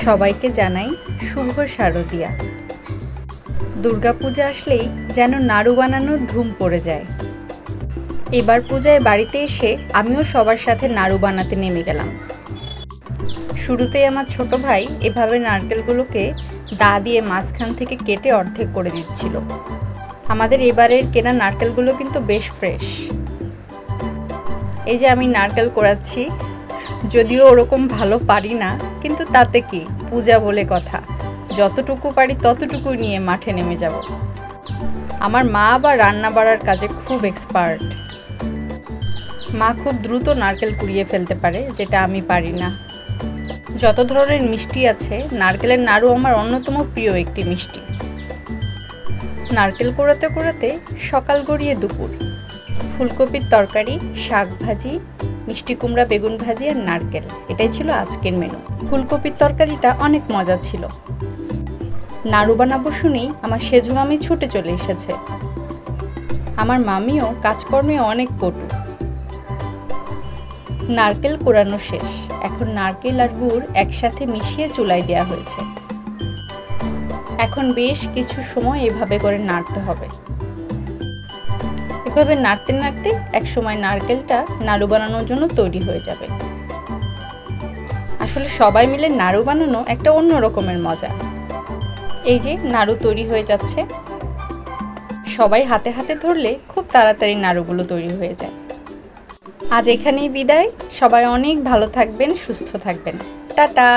সবাইকে জানাই শুভ শারদিয়া। দুর্গাপূজা আসলেই যেন নাড়ু বানানোর ধুম পড়ে যায়। এবার পূজায় বাড়িতে এসে আমিও সবার সাথে নাড়ু বানাতে নেমে গেলাম। শুরুতেই আমার ছোট ভাই এভাবে নারকেলগুলোকে দা দিয়ে মাঝখান থেকে কেটে অর্ধেক করে দিচ্ছিল। আমাদের এবারের কেনা নারকেলগুলো কিন্তু বেশ ফ্রেশ। এই যে আমি নারকেল কোড়াচ্ছি, যদিও ওরকম ভালো পারি না, কিন্তু তাতে কি, পূজা বলে কথা, যতটুকু পারি ততটুকু নিয়ে মাঠে নেমে যাব। আমার মা আবার রান্না বাড়ার কাজে খুব এক্সপার্ট। মা খুব দ্রুত নারকেল কুড়িয়ে ফেলতে পারে, যেটা আমি পারি না। যত ধরনের মিষ্টি আছে, নারকেলের নাড়ু আমার অন্যতম প্রিয় একটি মিষ্টি। নারকেল কোড়াতে কোড়াতে সকাল গড়িয়ে দুপুর। ফুলকপির তরকারি, শাক ভাজি, মিষ্টি কুমড়া, বেগুন ভাজি আর নারকেল, এটাই ছিল আজকের মেনু। ফুলকপির তরকারিটা অনেক মজা ছিল। নাড়ু বানাবো শুনেই আমার সেজো মামি ছুটে চলে এসেছে। আমার মামিও কাজকর্মে অনেক পটু। নারকেল কোড়ানো শেষ, এখন নারকেল আর গুড় একসাথে মিশিয়ে চুলায় দেওয়া হয়েছে। এখন বেশ কিছু সময় এভাবে করে নাড়তে হবে। এভাবে নাড়তে নাড়তে এক সময় নারকেলটা নাড়ু বানানোর জন্য তৈরি হয়ে যাবে। আসলে সবাই মিলে নাড়ু বানানো একটা অন্য রকমের মজা। এই যে নাড়ু তৈরি হয়ে যাচ্ছে, সবাই হাতে হাতে ধরলে খুব তাড়াতাড়ি নাড়ুগুলো তৈরি হয়ে যায়। আজ এখানেই বিদায়। সবাই অনেক ভালো থাকবেন, সুস্থ থাকবেন। টাটা।